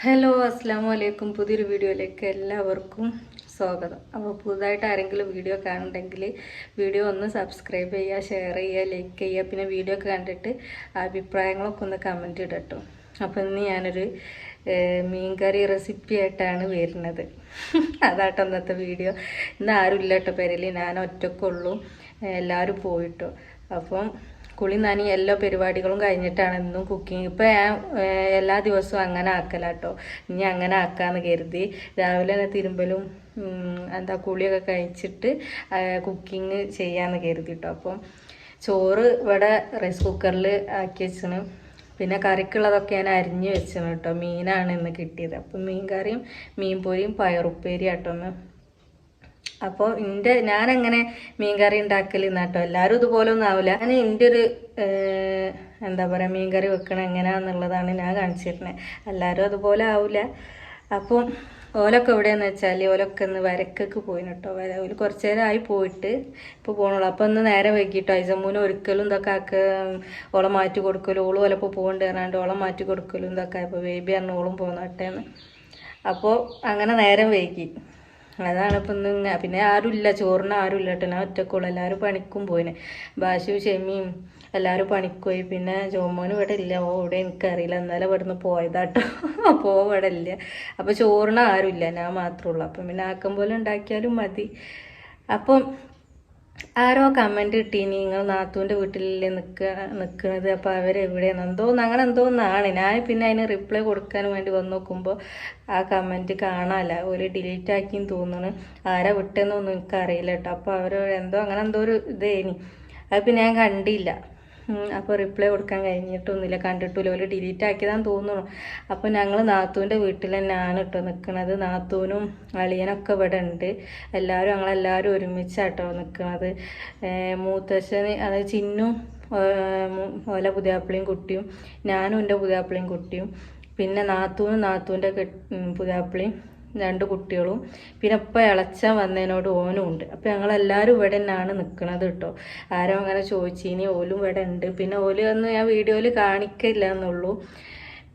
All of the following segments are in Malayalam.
ഹലോ അസ്സാം വലൈക്കും. പുതിയൊരു വീഡിയോയിലേക്ക് എല്ലാവർക്കും സ്വാഗതം. അപ്പോൾ പുതുതായിട്ട് ആരെങ്കിലും വീഡിയോ കാണുന്നുണ്ടെങ്കിൽ വീഡിയോ ഒന്ന് സബ്സ്ക്രൈബ് ചെയ്യുക, ഷെയർ ചെയ്യുക, ലൈക്ക് ചെയ്യുക. പിന്നെ വീഡിയോ ഒക്കെ കണ്ടിട്ട് അഭിപ്രായങ്ങളൊക്കെ ഒന്ന് കമൻറ്റ് ഇടട്ടോ. അപ്പോൾ ഇന്ന് ഞാനൊരു മീൻകറി റെസിപ്പി ആയിട്ടാണ് വരുന്നത്. അതാട്ടോ ഇന്നത്തെ വീഡിയോ. ഇന്ന് ആരും ഇല്ല കേട്ടോ പെരയിൽ, ഞാൻ ഒറ്റക്കുള്ളൂ, എല്ലാവരും പോയിട്ടോ. അപ്പം കുളി നനി എല്ലാ പരിപാടികളും കഴിഞ്ഞിട്ടാണ് ഇന്നും കുക്കിങ്. ഇപ്പം ഞാൻ എല്ലാ ദിവസവും അങ്ങനെ ആക്കലാട്ടോ. ഇനി അങ്ങനെ ആക്കാമെന്ന് കരുതി രാവിലെ തന്നെ തിരുമ്പലും കുളിയൊക്കെ കഴിച്ചിട്ട് കുക്കിങ് ചെയ്യാമെന്ന് കരുതിട്ടോ. അപ്പം ചോറ് ഇവിടെ റൈസ് കുക്കറിൽ ആക്കി വെച്ചാണ്. പിന്നെ കറിക്കുള്ളതൊക്കെ ഞാൻ അരിഞ്ഞ് വെച്ചാണ് കേട്ടോ. മീനാണ് ഇന്ന് കിട്ടിയത്. അപ്പം മീൻ കറിയും മീൻ പൊരിയും പയറുപ്പേരി ആട്ടോ ഒന്ന്. അപ്പോൾ ഞാനങ്ങനെ മീൻ കറി ഉണ്ടാക്കൽ എന്നാട്ടോ. എല്ലാവരും ഇതുപോലെ ഒന്നും ആവില്ല. ഞാൻ എൻ്റെ ഒരു മീൻ കറി വെക്കണം എങ്ങനെയാണെന്നുള്ളതാണ് ഞാൻ കാണിച്ചിരുന്നത്. എല്ലാവരും അതുപോലെ ആവില്ല. അപ്പം ഓലൊക്കെ എവിടെയാന്ന് വെച്ചാൽ ഓലൊക്കെ ഒന്ന് വരക്കൊക്കെ പോയിന് കേട്ടോ. ഓല് കുറച്ച് നേരമായി പോയിട്ട് ഇപ്പോൾ പോകണുള്ളൂ. അപ്പോൾ ഒന്ന് നേരെ വൈകിട്ടോ. ഐസമ്മൂന് ഒരിക്കലും ഇതൊക്കെ ഓളെ മാറ്റി കൊടുക്കലും, ഓളും ഓലപ്പോൾ പോകേണ്ടി പറഞ്ഞാണ്ട് ഓളെ മാറ്റി കൊടുക്കലും ഇതൊക്കെ ആയപ്പോൾ ബേബി പറഞ്ഞ ഓളും പോന്നോട്ടേന്ന്. അപ്പോൾ അങ്ങനെ നേരം വൈകി. അതാണ് ഇപ്പം ഇന്ന്. പിന്നെ ആരുമില്ല, ചോറിന് ആരുമില്ല കേട്ടോ. ഞാൻ ഒറ്റക്കുള്ളൂ. എല്ലാവരും പണിക്കും പോയിന്. ബാഷു ഷെമിയും എല്ലാവരും പണിക്കുപോയി. പിന്നെ ജോമോനും ഇവിടെ ഇല്ല. ഇവിടെ എനിക്കറിയില്ല, എന്നാലും ഇവിടുന്ന് പോയതാട്ടോ. അപ്പോൾ ഇവിടെ ഇല്ല. അപ്പോൾ ചോറിന് ആരുമില്ല, ഞാൻ മാത്രമേ ഉള്ളൂ. അപ്പം പിന്നെ ആക്കം പോലെ ഉണ്ടാക്കിയാലും മതി. അപ്പം ആരോ കമൻറ്റ് കിട്ടീനി, നിങ്ങൾ നാത്തൂൻ്റെ വീട്ടിലല്ലേ നിൽക്കുന്നത്, അപ്പോൾ അവരെവിടെയാണ് അങ്ങനെ എന്തോന്നാണ്. ഞാൻ പിന്നെ അതിന് റിപ്ലൈ കൊടുക്കാൻ വേണ്ടി വന്ന് നോക്കുമ്പോൾ ആ കമൻറ്റ് കാണാല്ല. ഒരു ഡിലീറ്റ് ആക്കിയെന്ന് തോന്നുന്നു. ആരാ വിട്ടെന്നൊന്നും എനിക്കറിയില്ല കേട്ടോ. അപ്പോൾ അങ്ങനെ എന്തോ ഒരു ഇതേനി. അത് പിന്നെ ഞാൻ കണ്ടില്ല. അപ്പോൾ റിപ്ലൈ കൊടുക്കാൻ കഴിഞ്ഞിട്ടൊന്നുമില്ല, കണ്ടിട്ടില്ല. ഒരു ഡിലീറ്റ് ആക്കിയതാന്ന് തോന്നുന്നു. അപ്പോൾ ഞങ്ങൾ നാത്തൂൻ്റെ വീട്ടിൽ തന്നെയാണ് കേട്ടോ നിൽക്കുന്നത്. നാത്തൂനും അളിയനൊക്കെ ഇവിടെ ഉണ്ട്. ഞങ്ങളെല്ലാവരും ഒരുമിച്ചാട്ടോ നിൽക്കുന്നത്. മൂത്തച്ഛന് അതായത് ചിന്നും ഓല പുതിയാപ്പിളയും കുട്ടിയും, ഞാനും എൻ്റെ പുതിയാപ്പിളയും കുട്ടിയും, പിന്നെ നാത്തൂൻ്റെ പുതിയാപ്പിളയും 2 കുട്ടികളും, പിന്നെ ഇപ്പം ഇളച്ചാൻ വന്നതിനോട് ഓനും ഉണ്ട്. അപ്പോൾ ഞങ്ങളെല്ലാവരും ഇവിടെ തന്നെയാണ് നിൽക്കുന്നത് കേട്ടോ. ആരോ അങ്ങനെ ചോദിച്ചിനി, ഓലും ഇവിടെ ഉണ്ട്. പിന്നെ ഓല് ഒന്നും ഞാൻ വീഡിയോയിൽ കാണിക്കില്ല എന്നുള്ളൂ.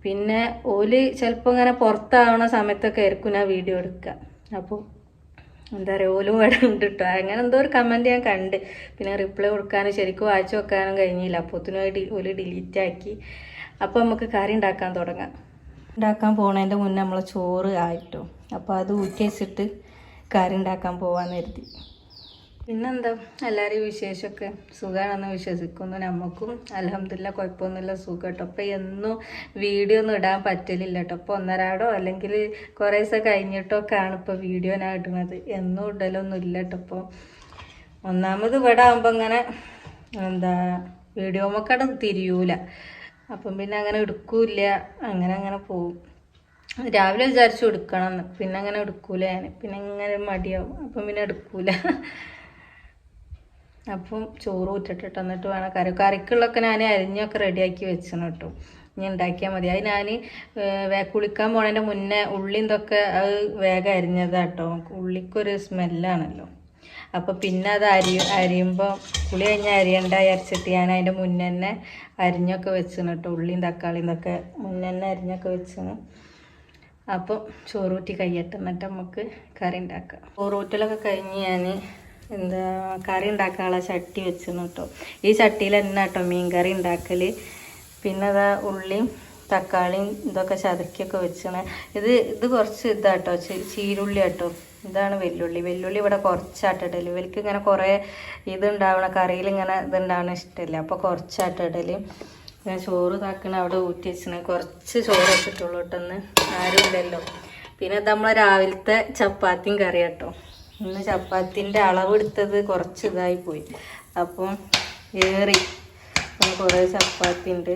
പിന്നെ ഓല് ചിലപ്പോൾ ഇങ്ങനെ പുറത്താവണ സമയത്തൊക്കെ ആയിരിക്കും ഞാൻ വീഡിയോ എടുക്കുക. അപ്പോൾ ഓലും ഇവിടെ ഉണ്ട് കേട്ടോ. അങ്ങനെ എന്തോ ഒരു കമൻറ്റ് ഞാൻ കണ്ട്. പിന്നെ റിപ്ലൈ കൊടുക്കാനും ശരിക്കും വായിച്ചു വെക്കാനും കഴിഞ്ഞില്ല. അപ്പോഴത്തേനും ഓല് ഡിലീറ്റ് ആക്കി. അപ്പോൾ നമുക്ക് കറി ഉണ്ടാക്കാൻ തുടങ്ങാം. ഉണ്ടാക്കാൻ പോണതിൻ്റെ മുന്നേ നമ്മൾ ചോറ് ആയിട്ടോ. അപ്പോൾ അത് ഊറ്റി വെച്ചിട്ട് കറി ഉണ്ടാക്കാൻ പോകാമെന്ന് കരുതി. പിന്നെന്താ, എല്ലാവരെയും വിശേഷമൊക്കെ സുഖമാണെന്ന് വിശ്വസിക്കുന്നു. നമുക്കും അൽഹംദുലില്ലാ കുഴപ്പമൊന്നുമില്ല, സുഖം കേട്ടോ. അപ്പോൾ എന്നും വീഡിയോ ഒന്നും ഇടാൻ പറ്റലില്ല കേട്ടോ. അപ്പോൾ ഒന്നരാടോ അല്ലെങ്കിൽ കുറേ ദിവസം കഴിഞ്ഞിട്ടൊക്കെയാണ് ഇപ്പോൾ വീഡിയോ ഞാൻ ഇടുന്നത്. എന്നും ഇടലൊന്നും ഇല്ല കേട്ടോ. അപ്പോൾ ഒന്നാമത് ഇവിടെ ആകുമ്പോൾ ഇങ്ങനെ വീഡിയോ മൊക്കടെ തിരിയൂല. അപ്പം പിന്നെ അങ്ങനെ എടുക്കൂല. അങ്ങനെ പോവും. രാവിലെ വിചാരിച്ചു എടുക്കണം എന്ന്, പിന്നെ അങ്ങനെ എടുക്കൂല ഞാൻ. പിന്നെ ഇങ്ങനെ മടിയാവും. അപ്പം പിന്നെ എടുക്കൂല. അപ്പം ചോറ് ഊറ്റിട്ടിട്ട് എന്നിട്ട് വേണം കറിക്കുള്ളൊക്കെ ഞാൻ അരിഞ്ഞൊക്കെ റെഡിയാക്കി വെച്ചണം കേട്ടോ. ഇനി ഉണ്ടാക്കിയാൽ മതി. അത് ഞാൻ കുളിക്കാൻ പോണതിൻ്റെ മുന്നേ ഉള്ളി ഇതൊക്കെ അത് വേഗം അരിഞ്ഞതാട്ടോ. ഉള്ളിക്കൊരു സ്മെല്ലാണല്ലോ. അപ്പോൾ പിന്നെ അത് അരിയുമ്പോൾ കുളി കഴിഞ്ഞാൽ അരിയണ്ട വിചാരിച്ചിട്ട് ഞാൻ അതിൻ്റെ മുന്നേ തന്നെ അരിഞ്ഞൊക്കെ വെച്ചിന് കേട്ടോ. ഉള്ളിയും തക്കാളിയും ഇതൊക്കെ മുന്നേ തന്നെ അരിഞ്ഞൊക്കെ വെച്ചിന്. അപ്പോൾ ചോറൂറ്റി കഴിയട്ടെ, എന്നിട്ട് നമുക്ക് കറി ഉണ്ടാക്കാം. ചോറൂറ്റലൊക്കെ കഴിഞ്ഞ് ഞാൻ കറി ഉണ്ടാക്കാനുള്ള ചട്ടി വെച്ചിന് കേട്ടോ. ഈ ചട്ടിയിൽ തന്നെ കേട്ടോ മീൻ കറി ഉണ്ടാക്കൽ. പിന്നെ അതാ ഉള്ളിയും തക്കാളിയും ഇതൊക്കെ ചതക്കിയൊക്കെ വെച്ചാണ്. ഇത് കുറച്ച് ഇതാട്ടോ, ചീരുള്ളി കേട്ടോ. ഇതാണ് വെല്ലുള്ളി ഇവിടെ കുറച്ചാട്ടിടൽ. ഇവർക്ക് ഇങ്ങനെ കുറേ ഇതുണ്ടാവണ കറിയിൽ ഇങ്ങനെ ഇതുണ്ടാവണ ഇഷ്ടമില്ല. അപ്പോൾ കുറച്ചാട്ടിടൽ. ഞാൻ ചോറ് താക്കണ അവിടെ ഊറ്റി വെച്ചിന്. കുറച്ച് ചോറ് വെച്ചിട്ടുള്ളൂ കേട്ടൊന്ന്, ആരും ഇല്ലല്ലോ. പിന്നെ നമ്മൾ രാവിലത്തെ ചപ്പാത്തിയും കറി കേട്ടോ. ഇന്ന് ചപ്പാത്തിൻ്റെ അളവെടുത്തത് കുറച്ച് ഇതായി പോയി. അപ്പം ഏറി കുറേ ചപ്പാത്തി ഉണ്ട്.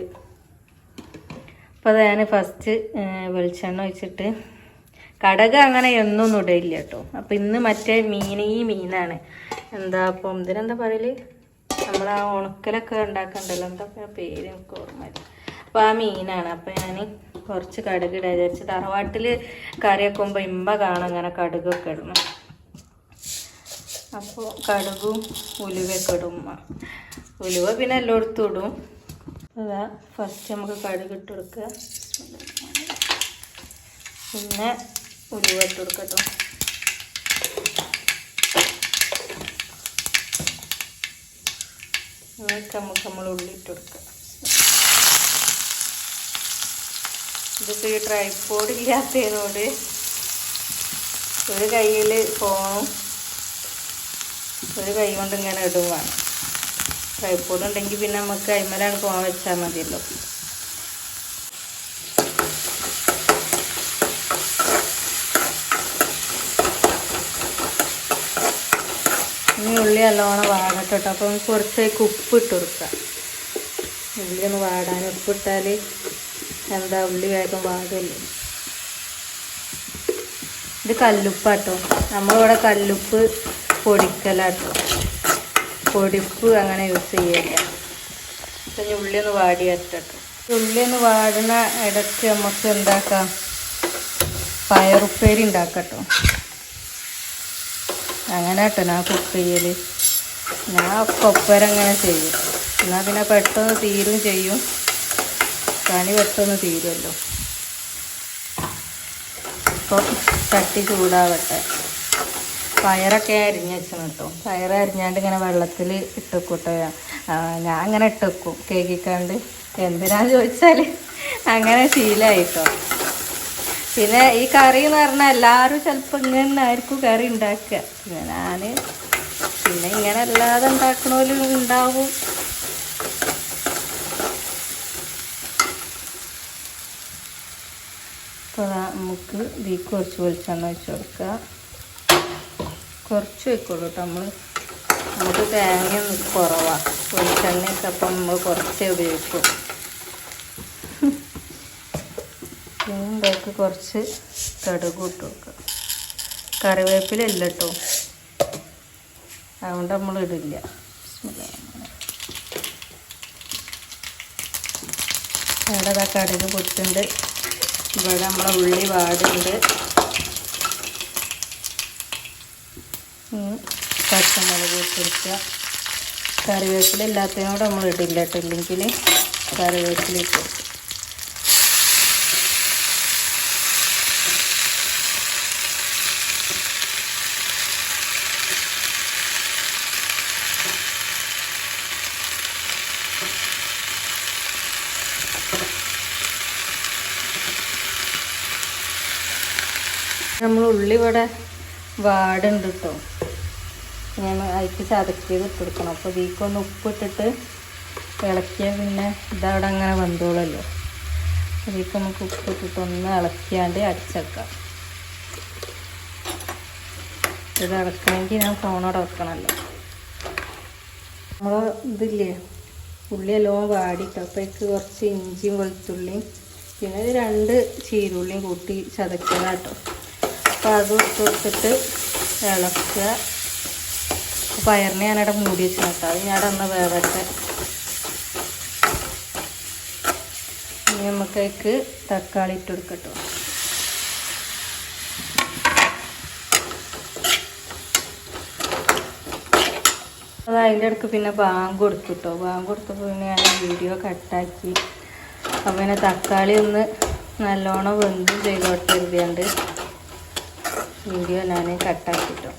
അപ്പോൾ അത് ഞാൻ ഫസ്റ്റ് വെളിച്ചെണ്ണ ഒഴിച്ചിട്ട്, കടക് അങ്ങനെ ഒന്നും ഇടയില്ല കേട്ടോ. അപ്പം ഇന്ന് മറ്റേ ഈ മീനാണ്. അപ്പം ഇതിനെന്താ പറയല്, നമ്മൾ ആ ഉണക്കലൊക്കെ ഉണ്ടാക്കണ്ടല്ലോ, എന്താ പേര് എനിക്ക് ഓർമ്മയില്ല. അപ്പോൾ ആ മീനാണ്. അപ്പം ഞാൻ കുറച്ച് കടുക് ഇടാൻ വിചാരിച്ചു. തറവാട്ടിൽ കറി വെക്കുമ്പോൾ ഇമ്പ കാണാം അങ്ങനെ കടുകൊക്കെ ഇടണം. അപ്പോൾ കടുകും ഉലുവയൊക്കെ ഇടും. ഉലുവ പിന്നെ എല്ലായിടത്തും ഇടും. അതാ ഫസ്റ്റ് നമുക്ക് കടുക് ഇട്ട് കൊടുക്കുക. പിന്നെ ഉലുവ ഇട്ട് കൊടുക്കട്ടോ. നമുക്ക് നമ്മൾ ഉള്ളി ഇട്ട് കൊടുക്കാം. ഇതിപ്പോൾ ഈ ട്രൈപോഡ് ഇല്ലാത്തതിനോട് ഒരു കയ്യിൽ ഫോണും ഒരു കൈ കൊണ്ട് ഇങ്ങനെ ഇടും വേണം. ട്രൈപോഡ് ഉണ്ടെങ്കിൽ പിന്നെ നമുക്ക് അതിന്മേലാണ് ഫോൺ വെച്ചാൽ മതിയല്ലോ. ഇനി ഉള്ളി നല്ലോണം വാടട്ടോ. അപ്പോൾ നമുക്ക് കുറച്ചേക്ക് ഉപ്പ് ഇട്ട് കൊടുക്കാം. ഉള്ളി ഒന്ന് വാടാൻ ഉപ്പിട്ടാൽ എന്താ ഉള്ളി വേഗം വാടല്ലോ. ഇത് കല്ലുപ്പാട്ടോ. നമ്മളിവിടെ കല്ലുപ്പ് പൊടിക്കലാട്ടോ, പൊടിപ്പ് അങ്ങനെ യൂസ് ചെയ്യില്ല. പിന്നെ ഉള്ളി ഒന്ന് വാടി വരട്ടോ. ഉള്ളി ഒന്ന് വാടുന്ന ഇടയ്ക്ക് നമുക്ക് എന്താക്കാം, പയറുപ്പേരി ഉണ്ടാക്കട്ടോ. അങ്ങനെ കേട്ടോ ഞാൻ കുക്ക് ചെയ്യൽ. ഞാൻ ഒപ്പരം അങ്ങനെ ചെയ്യും. എന്നാൽ പിന്നെ പെട്ടെന്ന് തീരും ചെയ്യും, പണി പെട്ടെന്ന് തീരുമല്ലോ. അപ്പോൾ ചട്ടി ചൂടാവട്ടെ. പയറൊക്കെ അരിഞ്ഞ് വെച്ചാൽ കേട്ടോ. പയർ അരിഞ്ഞാണ്ട് ഇങ്ങനെ വെള്ളത്തിൽ ഇട്ടേക്കൂട്ടോ. ഞാൻ അങ്ങനെ ഇട്ടേക്കും കേക്കിക്കാണ്ട്. എന്തിനാന്ന് ചോദിച്ചാൽ അങ്ങനെ ശീലമായിട്ടോ. പിന്നെ ഈ കറി എന്ന് പറഞ്ഞാൽ എല്ലാവരും ചിലപ്പോൾ ഇങ്ങനെ ആയിരിക്കും കറി ഉണ്ടാക്കുക. ഞാൻ പിന്നെ ഇങ്ങനെ അല്ലാതെ ഉണ്ടാക്കണോലും ഉണ്ടാവും. അപ്പോൾ നമുക്ക് ഇതിൽ കുറച്ച് വെളിച്ചെണ്ണ വെച്ച് കൊടുക്കുക. കുറച്ച് വെക്കുള്ളൂ കേട്ടോ. നമുക്ക് തേങ്ങ കുറവാണ്, വെളിച്ചെണ്ണയൊക്കെ അപ്പം നമ്മൾ കുറച്ചേ ഉപയോഗിക്കും. ഇതിലേക്ക് കുറച്ച് കടുക് ഇട്ട് കൊടുക്കുക. കറിവേപ്പില ഇല്ല കേട്ടോ, അതുകൊണ്ട് നമ്മൾ ഇടില്ല. ഇവിടെ കടുക് പൊട്ടുണ്ട്. ഇവിടെ നമ്മളെ ഉള്ളി വാടുണ്ട്. പച്ചമുളക് ഇട്ട് കൊടുക്കുക. കറിവേപ്പില ഇല്ലാത്തതിനോട് നമ്മൾ ഇടില്ല കേട്ടോ, ഇല്ലെങ്കിൽ കറിവേപ്പില ഇട്ട് കൊടുക്കുക. നമ്മൾ ഉള്ളി ഇവിടെ വാടുണ്ട് കേട്ടോ. ഞാൻ അതിക്ക് ചതക്കിയത് ഇട്ട് കൊടുക്കണം. അപ്പോൾ ഇതിക്കൊന്ന് ഉപ്പിട്ടിട്ട് ഇളക്കിയാൽ പിന്നെ ഇതവിടെ അങ്ങനെ വന്നോളല്ലോ. ഇതിക്ക് നമുക്ക് ഉപ്പിട്ടിട്ട് ഒന്ന് ഇളക്കിയാണ്ട് അടിച്ചേക്കാം. ഇത് ഇളക്കണമെങ്കിൽ ഞാൻ ഫോണോടെ വെക്കണമല്ലോ. നമ്മൾ ഇതില്ലേ ഉള്ളി എല്ലാം വാടിട്ടോ. അപ്പോഴേക്ക് കുറച്ച് ഇഞ്ചിയും വെളുത്തുള്ളിയും പിന്നെ 2 ചീരുള്ളിയും കൂട്ടി ചതക്കലാട്ടോ. അപ്പോൾ അത് ഇട്ട് കൊടുത്തിട്ട് ഇളക്കുക. പയറിനെ ഞാനവിടെ മൂടി വെച്ച് നട്ടാൽ അത് ഞാൻ ഒന്ന് വേവട്ടെ. ഇനി നമുക്കേക്ക് തക്കാളി ഇട്ട് കൊടുക്കട്ടോ. അത് അതിൻ്റെ ഇടയ്ക്ക് പിന്നെ ബാങ്ക് കൊടുത്തിട്ടോ. ബാങ്ക് കൊടുത്തപ്പോൾ പിന്നെ ഞാൻ വീഡിയോ കട്ടാക്കി. അപ്പോൾ പിന്നെ തക്കാളി ഒന്ന് നല്ലോണം വെന്തും ചെയ്തോട്ട് എഴുതിയാണ്ട് വീഡിയോ ഞാൻ കട്ടാക്കിട്ടോ.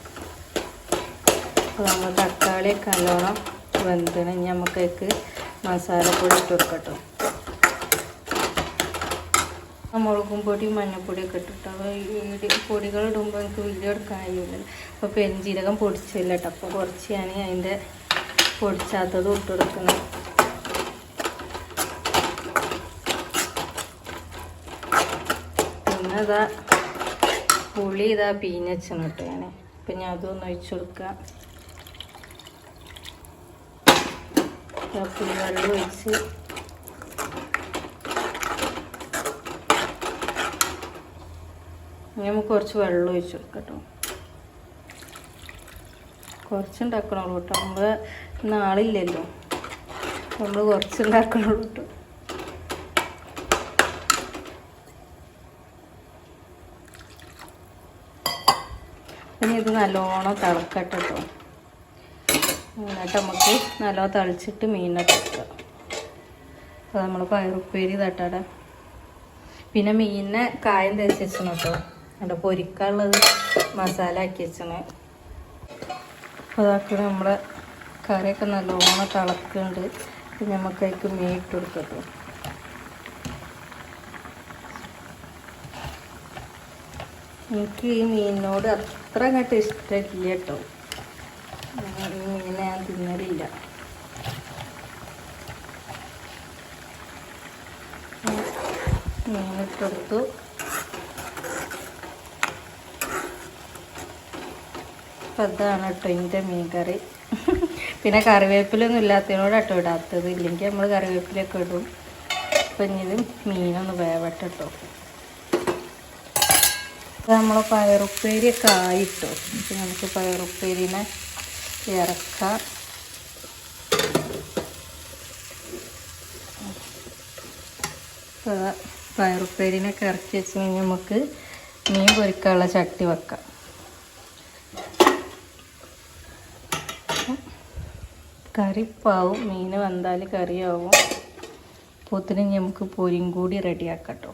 അപ്പോൾ നമ്മൾ തക്കാളിയൊക്കെ നല്ലോണം വെന്തണം. ഇനി നമുക്കേക്ക് മസാലപ്പൊടി ഇട്ട് കൊടുക്കട്ടോ. മുളകും പൊടി മഞ്ഞൾപ്പൊടിയൊക്കെ ഇട്ടിട്ടോ. അപ്പോൾ ഈ പൊടികൾ ഇടുമ്പോൾ എനിക്ക് വീഡിയോ എടുക്കാൻ കഴിയില്ലല്ലോ. അപ്പോൾ പെരുംജീരകം പൊടിച്ചില്ല കേട്ടോ. അപ്പോൾ കുറച്ച് ഞാൻ അതിൻ്റെ പൊടിച്ചാത്തതും ഇട്ട് കൊടുക്കണം. പിന്നെ ഇതാ പുളി ഇതാ പീഞ്ഞച്ചാണ് കേട്ടോ ഞാൻ. അപ്പം ഞാൻ അതൊന്ന് ഒഴിച്ചു കൊടുക്കാം. പുളി വെള്ളം ഒഴിച്ച് നമുക്ക് കുറച്ച് വെള്ളം ഒഴിച്ചു കൊടുക്കാം കേട്ടോ. കുറച്ചുണ്ടാക്കണുള്ളൂ കേട്ടോ. നമ്മൾ നാളില്ലല്ലോ, നമ്മൾ കുറച്ചുണ്ടാക്കണുള്ളൂ കേട്ടോ. പിന്നെ ഇത് നല്ലോണം തിളക്കട്ടെ കേട്ടോ. എന്നിട്ട് നമുക്ക് നല്ലോണം തളിച്ചിട്ട് മീനിട്ട് വെക്കാം. അപ്പോൾ നമ്മൾ പയറുപ്പേരി തട്ടാടെ പിന്നെ മീനിനെ കായം തേച്ച് വെച്ചണം കേട്ടോ. അവിടെ പൊരിക്കാനുള്ളത് മസാല ആക്കി വെച്ചണേ. അപ്പോൾ അതാക്കി നമ്മളെ കറിയൊക്കെ നല്ലോണം തിളക്കുന്നുണ്ട്. പിന്നെ നമുക്കതിലേക്ക് മീൻ ഇട്ട് കൊടുക്കട്ടോ. എനിക്ക് ഈ മീനിനോട് അത്ര അങ്ങോട്ട് ഇഷ്ടമില്ല കേട്ടോ. ഈ മീനെ ഞാൻ തിന്നലില്ല. മീനിട്ടെടുത്തു. അപ്പം അതാണ് കേട്ടോ എൻ്റെ മീൻ കറി. പിന്നെ കറിവേപ്പിലൊന്നും ഇല്ലാത്തതിനോട് കേട്ടോ ഇടാത്തത്. ഇല്ലെങ്കിൽ നമ്മൾ കറിവേപ്പിലൊക്കെ ഇടും. അപ്പം ഇനി ഇത് മീനൊന്ന് വേവട്ടെ കേട്ടോ. അപ്പം നമ്മളെ പയറുപ്പേരിയൊക്കെ ആയിട്ടോ. അപ്പം നമുക്ക് പയറുപ്പേരിനെ ഇറക്കാം. പയറുപ്പേരിനൊക്കെ ഇറക്കി വെച്ച് കഴിഞ്ഞാൽ നമുക്ക് മീൻ പൊരിക്കാനുള്ള ചട്ടി വെക്കാം. കറിപ്പാവും. മീൻ വന്നാൽ കറിയാവും. പോത്തിന് നമുക്ക് പൊരിയും കൂടി റെഡിയാക്കാം കേട്ടോ.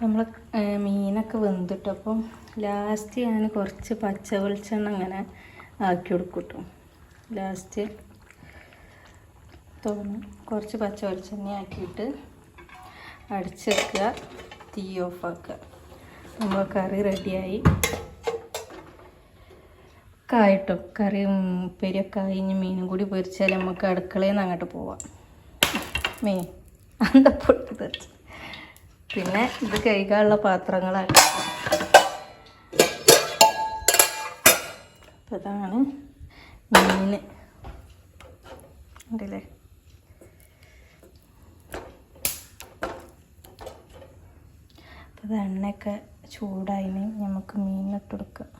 നമ്മൾ മീനൊക്കെ വെന്തിട്ടു. അപ്പം ലാസ്റ്റ് ഞാൻ കുറച്ച് പച്ച വെളിച്ചെണ്ണ അങ്ങനെ ആക്കി കൊടുക്കും കേട്ടോ. ലാസ്റ്റ് കുറച്ച് പച്ച വെളിച്ചെണ്ണ ആക്കിയിട്ട് അടിച്ച് വെക്കുക. തീ ഓഫാക്കുക. നമ്മൾ കറി റെഡിയായി. കായിട്ടോ കറി ഉപ്പേരിയൊക്കെ ആയി. ഇനി മീനും കൂടി പൊരിച്ചാൽ നമുക്ക് അടുക്കളയിൽ നിന്ന് അങ്ങോട്ട് പോവാം. മീൻ അന്ത പൊട്ടി തെറിച്ച്. പിന്നെ ഇത് കഴുകാനുള്ള പാത്രങ്ങളാണ്. അപ്പം അതാണ് മീൻ ഉണ്ടല്ലേ. അപ്പം അത് എണ്ണയൊക്കെ ചൂടായിന് നമുക്ക് മീനിട്ട് കൊടുക്കാം.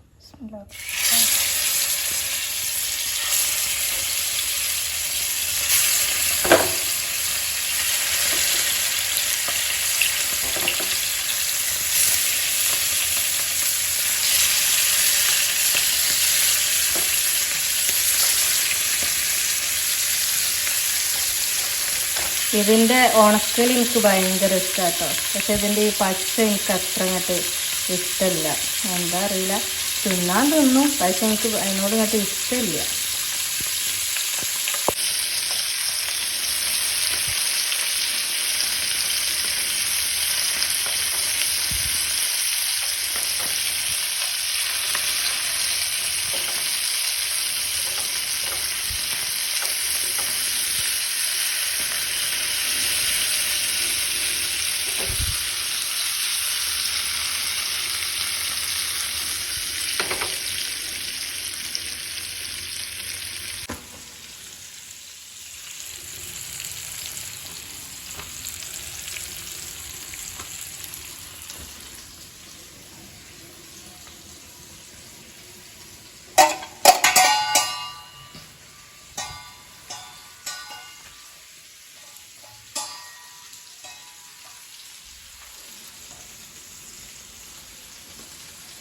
ഇതിൻ്റെ ഉണക്കൽ എനിക്ക് ഭയങ്കര ഇഷ്ടമാണ് കേട്ടോ. പക്ഷെ ഇതിൻ്റെ ഈ പച്ച എനിക്ക് അത്ര അങ്ങോട്ട് ഇഷ്ടമില്ല. എന്താ അറിയില്ല. തിന്നാൻ തിന്നും, പക്ഷെ എനിക്ക് അതിനോട് അങ്ങോട്ട് ഇഷ്ടമില്ല.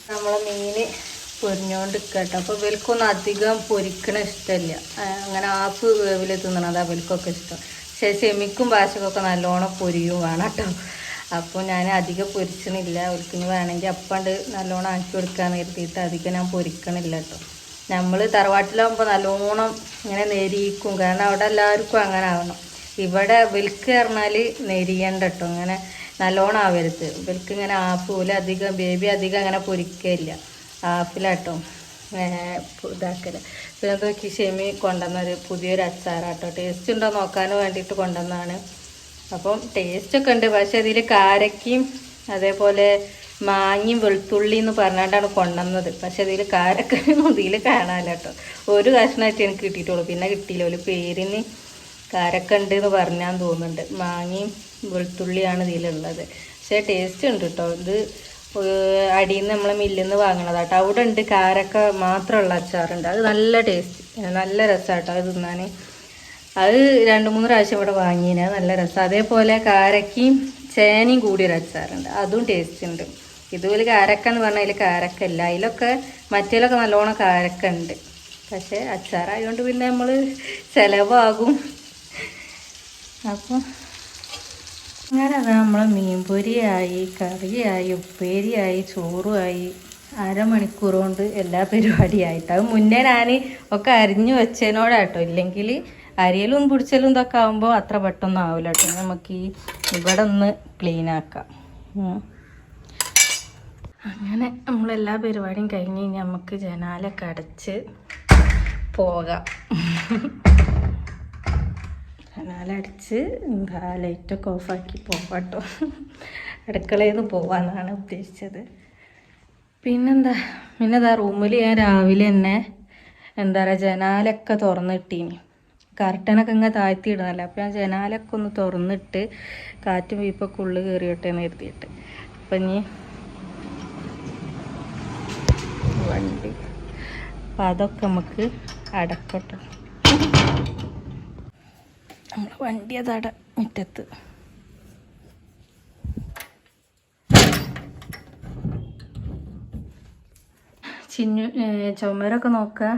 നമ്മളെ മീൻ പൊരിഞ്ഞോണ്ട് കേട്ടോ. അപ്പോൾ ഇവൽക്കൊന്നും അധികം പൊരിക്കണ ഇഷ്ടമില്ല. അങ്ങനെ ആപ്പ് വേവിൽ തിന്നണം, അത് അവൽക്കൊക്കെ ഇഷ്ടം. പക്ഷേ ചെമിക്കും ഭാഷക്കൊക്കെ നല്ലോണം പൊരിയും വേണം കേട്ടോ. അപ്പോൾ ഞാൻ അധികം പൊരിച്ചണില്ല. അവൽക്കിന് വേണമെങ്കിൽ അപ്പണ്ട് നല്ലോണം ആക്കി കൊടുക്കാന്ന് കരുതിയിട്ട് അധികം ഞാൻ പൊരിക്കണില്ല കേട്ടോ. നമ്മൾ തറവാട്ടിലാകുമ്പോൾ നല്ലോണം ഇങ്ങനെ നെരിയിക്കും. കാരണം അവിടെ എല്ലാവർക്കും അങ്ങനെ ആവണം. ഇവിടെ ഇവൽക്ക് പറഞ്ഞാൽ നെരിയണ്ട കേട്ടോ. അങ്ങനെ നല്ലോണം ആവരുത്. ഇവർക്ക് ഇങ്ങനെ ആപ്പ് പോലെ അധികം ബേബി അധികം അങ്ങനെ പൊരിക്കില്ല. ആപ്പിലാട്ടോ ഇതാക്കല്. പിന്നെ നോക്കി ഷെമി കൊണ്ടുവന്നൊരു പുതിയൊരു അച്ചാറാട്ടോ. ടേസ്റ്റ് ഉണ്ടോ നോക്കാൻ വേണ്ടിയിട്ട് കൊണ്ടുവന്നതാണ്. അപ്പം ടേസ്റ്റൊക്കെ ഉണ്ട്. പക്ഷെ അതിൽ കാരക്കയും അതേപോലെ മാങ്ങയും വെളുത്തുള്ളി എന്ന് പറഞ്ഞിട്ടാണ് കൊണ്ടുവന്നത്. പക്ഷെ ഇതിൽ കാരക്കൊന്നും ഇതിൽ കാണാമല്ലോ കേട്ടോ. ഒരു കഷ്ണമായിട്ട് എനിക്ക് കിട്ടിയിട്ടുള്ളൂ. പിന്നെ കിട്ടിയില്ല. ഒരു പേരിന് കാരക്ക ഉണ്ട് എന്ന് പറഞ്ഞാൽ തോന്നുന്നുണ്ട്. മാങ്ങയും വെളുത്തുള്ളിയാണ് ഇതിലുള്ളത്. പക്ഷേ ടേസ്റ്റ് ഉണ്ട് കേട്ടോ. ഇത് അടിയിൽ നിന്ന് നമ്മളെ മില്ലിൽ നിന്ന് വാങ്ങണതാട്ടോ. അവിടെ ഉണ്ട് കാരക്ക മാത്രമുള്ള അച്ചാറുണ്ട്. അത് നല്ല ടേസ്റ്റ്, നല്ല രസമാട്ടോ അത് തിന്നാൻ. അത് 2-3 പ്രാവശ്യം ഇവിടെ വാങ്ങിയത്. നല്ല രസം. അതേപോലെ കാരക്കയും ചേനയും കൂടി ഒരു അച്ചാറുണ്ട്. അതും ടേസ്റ്റ് ഉണ്ട്. ഇതുപോലെ കാരക്ക എന്ന് പറഞ്ഞാൽ അതിൽ കാരക്കല്ല, അതിലൊക്കെ മറ്റേലൊക്കെ നല്ലോണം കാരക്ക ഉണ്ട്. പക്ഷേ അച്ചാറായതുകൊണ്ട് പിന്നെ നമ്മൾ ചിലവാകും. അപ്പോൾ അങ്ങനെ അത് നമ്മളെ മീൻപൊരിയായി, കറിയായി, ഉപ്പേരിയായി, ചോറുമായി. അരമണിക്കൂർ കൊണ്ട് എല്ലാ പരിപാടിയായിട്ട്. അത് മുന്നേ ഞാൻ ഒക്കെ അരിഞ്ഞു വെച്ചതിനോടാട്ടോ. ഇല്ലെങ്കിൽ അരിയലും പിടിച്ചലും ഇതൊക്കെ ആകുമ്പോൾ അത്ര പെട്ടെന്ന് ആവില്ല കേട്ടോ. നമുക്ക് ഈ ഇവിടെ ഒന്ന് ക്ലീൻ ആക്കാം. അങ്ങനെ നമ്മളെല്ലാ പരിപാടിയും കഴിഞ്ഞ് കഴിഞ്ഞാൽ നമുക്ക് ജനാലൊക്കെ അടച്ച് പോകാം. ജനാലടിച്ച് എന്താ ലൈറ്റൊക്കെ ഓഫാക്കി പോകാട്ടോ. അടുക്കളയിൽ നിന്ന് പോകാമെന്നാണ് ഉദ്ദേശിച്ചത്. പിന്നെന്താ റൂമിൽ ഞാൻ രാവിലെ തന്നെ എന്താ പറയുക ജനാലൊക്കെ തുറന്നിട്ടീനി. കർട്ടനൊക്കെ ഇങ്ങനെ താഴ്ത്തി ഇടുന്നല്ലോ. അപ്പോൾ ഞാൻ ജനാലൊക്കെ ഒന്ന് തുറന്നിട്ട് കാറ്റും വീപ്പൊക്കെ ഉള്ളിൽ കയറിയോട്ടെ എന്ന് കരുതിയിട്ട്. അപ്പം ഇനി വണ്ടി അപ്പം അതൊക്കെ നമുക്ക് അടക്കട്ടോ. നമ്മുടെ വണ്ടി അതട മുറ്റത്ത്. ചുമരൊക്കെ നോക്കുക.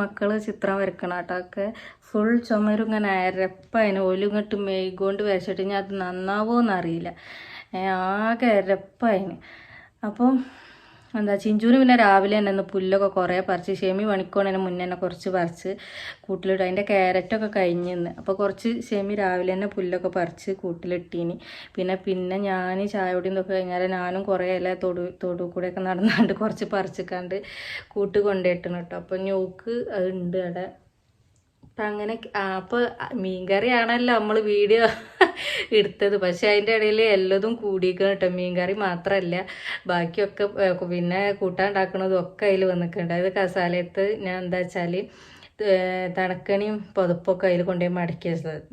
മക്കൾ ചിത്രം വരക്കണം കേട്ടോ. ഒക്കെ ഫുൾ ചുമരും ഇങ്ങനെ അരപ്പതിന് ഒലിങ്ങോട്ട് മെയ്കൊണ്ട് വരച്ചിട്ട് ഞാൻ അത് നന്നാവുമോയെന്നറിയില്ല. ആകെ അരപ്പതിന്. അപ്പം ചിഞ്ചൂന് പിന്നെ രാവിലെ തന്നെ ഒന്ന് പുല്ലൊക്കെ കുറേ പറിച്ച്, ഷെമി പണിക്കോണതിന് മുന്നേ തന്നെ കുറച്ച് പറിച്ച് കൂട്ടിലിടും. അതിൻ്റെ ക്യാരറ്റൊക്കെ കഴിഞ്ഞിന്ന്. അപ്പോൾ കുറച്ച് ഷെമി രാവിലെ തന്നെ പുല്ലൊക്കെ പറിച്ച് കൂട്ടിലിട്ടീനി. പിന്നെ ഞാൻ ചായ പൊടി എന്തൊക്കെ കഴിഞ്ഞാൽ ഞാനും കുറേ ഇല തൊടു കൂടെയൊക്കെ നടന്നാണ്ട് കുറച്ച് പറിച്ചിക്കാണ്ട് കൂട്ട് കൊണ്ടുപോയിട്ടാണ് കേട്ടോ. അപ്പോൾ ഞോക്ക് അതുണ്ട് അവിടെ. അപ്പം അങ്ങനെ അപ്പോൾ മീൻകറിയാണല്ലോ നമ്മൾ വീഡിയോ എടുത്തത്. പക്ഷെ അതിൻ്റെ ഇടയിൽ എല്ലതും കൂടിയിരിക്കണം കേട്ടോ. മീൻകറി മാത്രമല്ല ബാക്കിയൊക്കെ പിന്നെ കൂട്ടാൻ ഉണ്ടാക്കുന്നതും ഒക്കെ അതിൽ വന്നിട്ടുണ്ട്. അത് കസാലയത്ത് ഞാൻ എന്താ വെച്ചാൽ തണക്കണിയും പുതപ്പൊക്കെ അതിൽ കൊണ്ടുപോയി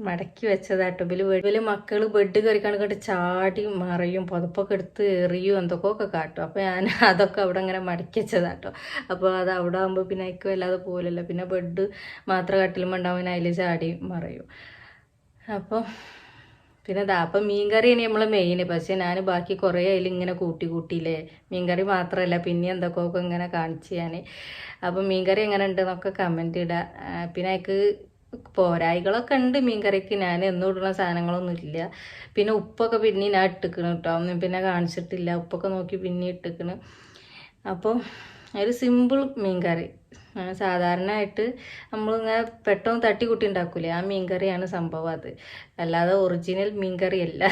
മടക്കി വെച്ചതാട്ടോ. ഇതിൽ മക്കൾ ബെഡ് കയറി കണ്ടിട്ട് ചാടി മറിയും, പുതപ്പൊക്കെ എടുത്ത് എറിയും, എന്തൊക്കെയൊക്കെ കാട്ടും. അപ്പോൾ ഞാൻ അതൊക്കെ അവിടെ ഇങ്ങനെ മടക്കി വെച്ചതാട്ടോ. അപ്പോൾ അത് അവിടെ ആകുമ്പോൾ പിന്നെ അതിക്ക് വല്ലാതെ പോലല്ലോ. പിന്നെ ബെഡ് മാത്രം കട്ടിലുമ്പോൾ ഉണ്ടാവും, അതിൽ ചാടി മറിയും. അപ്പോൾ അപ്പം മീൻകറി ഇനി നമ്മൾ മെയിൻ. പക്ഷേ ഞാൻ ബാക്കി കുറേ അതിലിങ്ങനെ കൂട്ടിയില്ലേ. മീൻകറി മാത്രമല്ല പിന്നെ എന്തൊക്കെയൊക്കെ ഇങ്ങനെ കാണിച്ച് ഞാൻ. അപ്പം മീൻകറി എങ്ങനെ ഉണ്ടെന്നൊക്കെ കമൻറ്റ് ഇടുക. പിന്നെ അതിക്ക് പോരായികളൊക്കെ ഉണ്ട് മീൻകറിക്ക്. ഞാൻ എന്നും ഇടുന്ന സാധനങ്ങളൊന്നും ഇല്ല. പിന്നെ ഉപ്പൊക്കെ പിന്നെ ഞാൻ ഇട്ടിക്കണം കേട്ടോ. ഒന്നും പിന്നെ കാണിച്ചിട്ടില്ല. ഉപ്പൊക്കെ നോക്കി പിന്നെ ഇട്ടിക്കണം. അപ്പോൾ ഒരു സിമ്പിൾ മീൻകറി, സാധാരണയായിട്ട് നമ്മളിങ്ങനെ പെട്ടെന്ന് തട്ടിക്കുട്ടി ഉണ്ടാക്കൂലേ, ആ മീൻകറിയാണ് സംഭവം. അത് അല്ലാതെ ഒറിജിനൽ മീൻകറിയല്ല.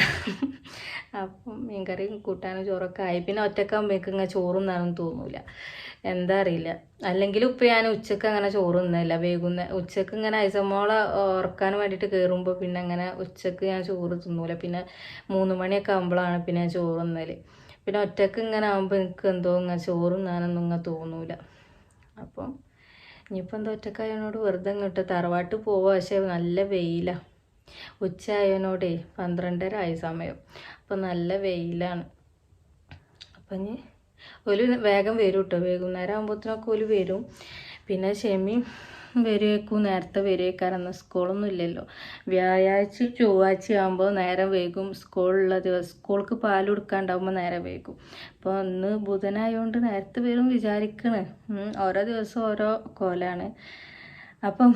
അപ്പം മീൻകറിയും കൂട്ടാനും ചോറൊക്കെ ആയി. പിന്നെ ഒറ്റക്കാകുമ്പോഴേക്ക് ഇങ്ങനെ ചോറും നാണെന്ന് തോന്നൂല, എന്താ അറിയില്ല. അല്ലെങ്കിൽ ഇപ്പം ഞാൻ ഉച്ചക്ക് അങ്ങനെ ചോറ് തിന്നില്ല. ഉച്ചക്ക് ഇങ്ങനെ ഐസമോളെ ഉറക്കാൻ വേണ്ടിയിട്ട് കയറുമ്പോൾ പിന്നെ അങ്ങനെ ഉച്ചക്ക് ഞാൻ ചോറ് തിന്നൂല. പിന്നെ 3 മണിയൊക്കെ ആകുമ്പോഴാണ് പിന്നെ ഞാൻ ചോറ് തിന്നൽ. പിന്നെ ഒറ്റക്ക് ഇങ്ങനെ ആകുമ്പോൾ എനിക്ക് എന്തോ ഇങ്ങനെ ചോറും നാനൊന്നും ഇങ്ങനെ തോന്നൂല. അപ്പം ഇനിയിപ്പോൾ എന്താ ഒറ്റക്കായതിനോട് വെറുതെ ഇങ്ങോട്ട് തറവാട്ട് പോവുക. പക്ഷേ നല്ല വെയിലാണ്. ഉച്ച ആയതിനോടേ 12:30 ആയ സമയം. അപ്പം നല്ല വെയിലാണ്. അപ്പം ഇനി ഒരു വേഗം വരും കേട്ടോ. വൈകുന്നേരം ആകുമ്പോഴത്തേനൊക്കെ ഒരു വരും. പിന്നെ ഷെമി വരുവേക്കും, നേരത്തെ വരുവേക്കാരെന്ന് സ്കൂളൊന്നും ഇല്ലല്ലോ. വ്യാഴാഴ്ച ചൊവ്വാഴ്ച ആകുമ്പോൾ നേരം വൈകും. സ്കൂളുള്ള ദിവസം സ്കൂൾക്ക് പാൽ കൊടുക്കാണ്ടാവുമ്പോൾ നേരം വൈകും. അപ്പോൾ ഇന്ന് ബുധനായതുകൊണ്ട് നേരത്തെ വരും വിചാരിക്കണ്. ഓരോ ദിവസം ഓരോ കോലാണ്. അപ്പം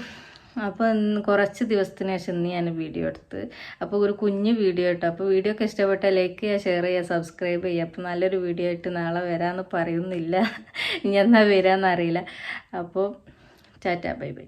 കുറച്ച് ദിവസത്തിന് ശേഷം ഇന്ന് ഞാൻ വീഡിയോ എടുത്ത്. അപ്പോൾ ഒരു കുഞ്ഞ് വീഡിയോ കേട്ടോ. അപ്പോൾ വീഡിയോ ഒക്കെ ഇഷ്ടപ്പെട്ടാൽ ലൈക്ക് ചെയ്യുക, ഷെയർ ചെയ്യുക, സബ്സ്ക്രൈബ് ചെയ്യുക. അപ്പോൾ നല്ലൊരു വീഡിയോ ആയിട്ട് നാളെ വരാമെന്ന് പറയുന്നില്ല, ഇനി എന്നാ വരാമെന്നറിയില്ല. അപ്പോൾ ടാറ്റാ, ബൈ ബൈ.